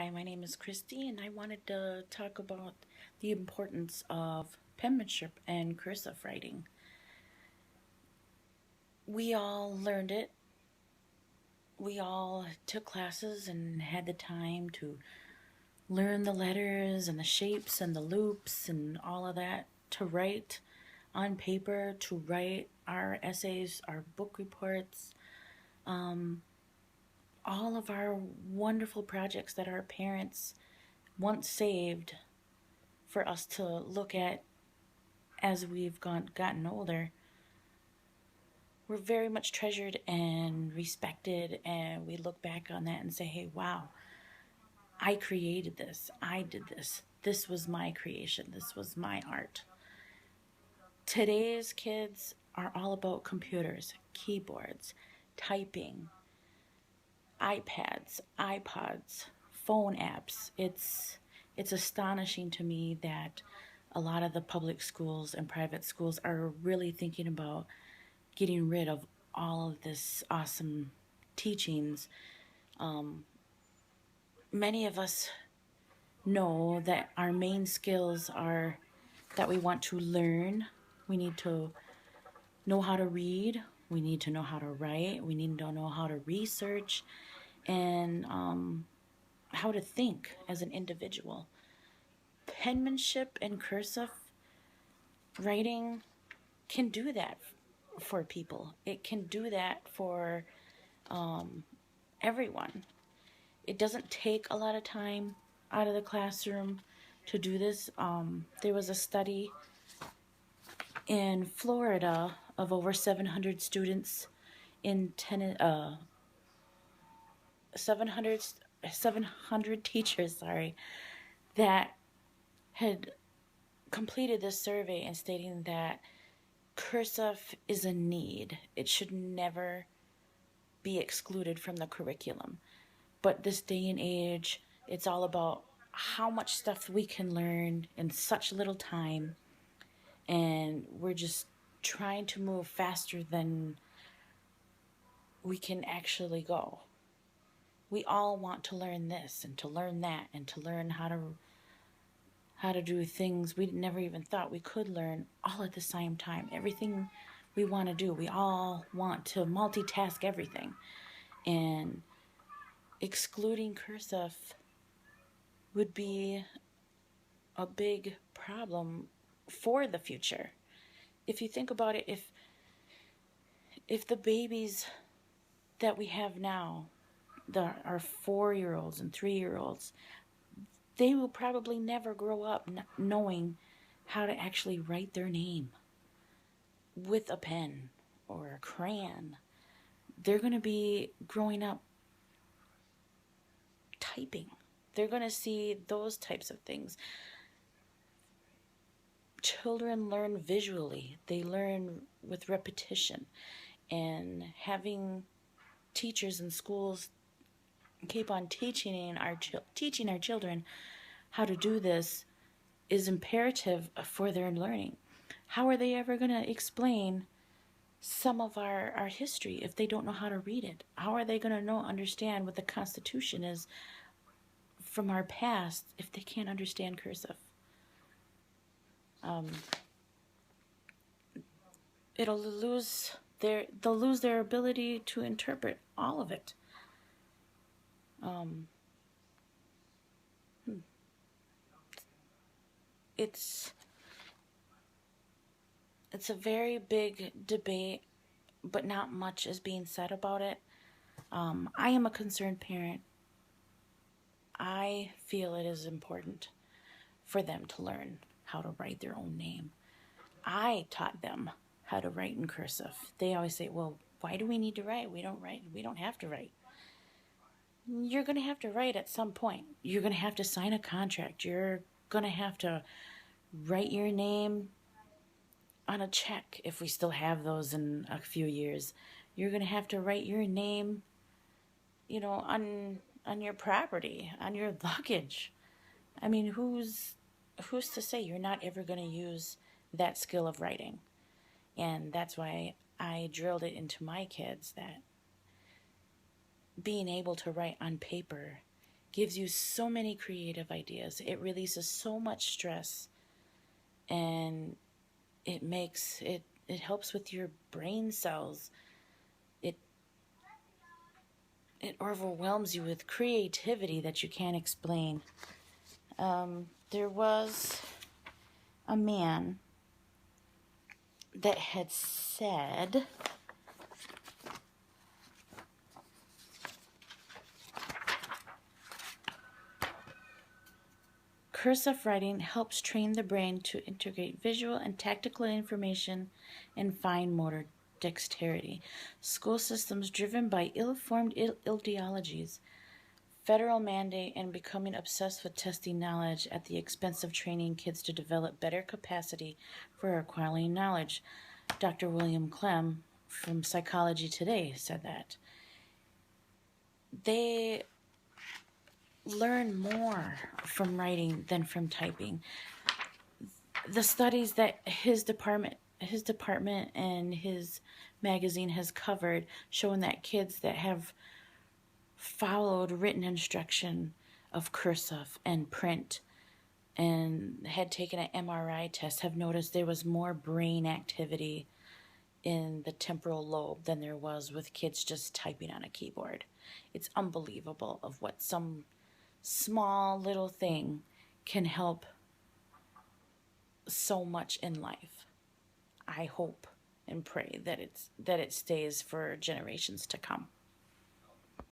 Hi, my name is Christy, and I wanted to talk about the importance of penmanship and cursive writing. We all learned it. We all took classes and had the time to learn the letters and the shapes and the loops and all of that, to write on paper, to write our essays, our book reports, all of our wonderful projects that our parents once saved for us to look at as we've gotten older. We're very much treasured and respected, and we look back on that and say, hey, wow, I created this. I did this. This was my creation. This was my art. Today's kids are all about computers, keyboards, typing, iPads, iPods, phone apps. It's astonishing to me that a lot of the public schools and private schools are really thinking about getting rid of all of this awesome teachings. Many of us know that our main skills are that we want to learn. We need to know how to read. We need to know how to write. We need to know how to research and how to think as an individual. Penmanship and cursive writing can do that for people. It can do that for everyone. It doesn't take a lot of time out of the classroom to do this. There was a study in Florida of over 700 students in 700 teachers, that had completed this survey and stating that cursive is a need. It should never be excluded from the curriculum. But this day and age, it's all about how much stuff we can learn in such little time, and we're just trying to move faster than we can actually go. We all want to learn this and to learn that and to learn how to do things we never even thought we could learn all at the same time. Everything we want to do, we all want to multitask everything. And excluding cursive would be a big problem for the future. If you think about it, if the babies that we have now, our 4-year-olds and 3-year-olds, they will probably never grow up knowing how to actually write their name with a pen or a crayon. They're going to be growing up typing. They're going to see those types of things. Children learn visually. They learn with repetition. And having teachers in schools keep on teaching our children how to do this is imperative for their learning. How are they ever going to explain some of our history if they don't know how to read it? How are they going to understand what the Constitution is from our past if they can't understand cursive? They'll lose their ability to interpret all of it. It's a very big debate, but not much is being said about it. I am a concerned parent. I feel it is important for them to learn how to write their own name. I taught them how to write in cursive. They always say, well, why do we need to write? We don't have to write. You're going to have to write at some point. You're going to have to sign a contract. You're going to have to write your name on a check, if we still have those in a few years. You're going to have to write your name, on your property, on your luggage. I mean, who's to say you're not ever going to use that skill of writing? And that's why I drilled it into my kids that being able to write on paper gives you so many creative ideas. It releases so much stress, and it helps with your brain cells. It it overwhelms you with creativity that you can't explain. There was a man that had said, cursive writing helps train the brain to integrate visual and tactile information and fine motor dexterity. School systems driven by ill-formed ideologies, federal mandate, and becoming obsessed with testing knowledge at the expense of training kids to develop better capacity for acquiring knowledge. Dr. William Clem from Psychology Today said that. They learn more from writing than from typing. The studies that his department and his magazine has covered, showing that kids that have followed written instruction of cursive and print and had taken an MRI test have noticed there was more brain activity in the temporal lobe than there was with kids just typing on a keyboard. It's unbelievable of what some small little thing can help so much in life. I hope and pray that it stays for generations to come.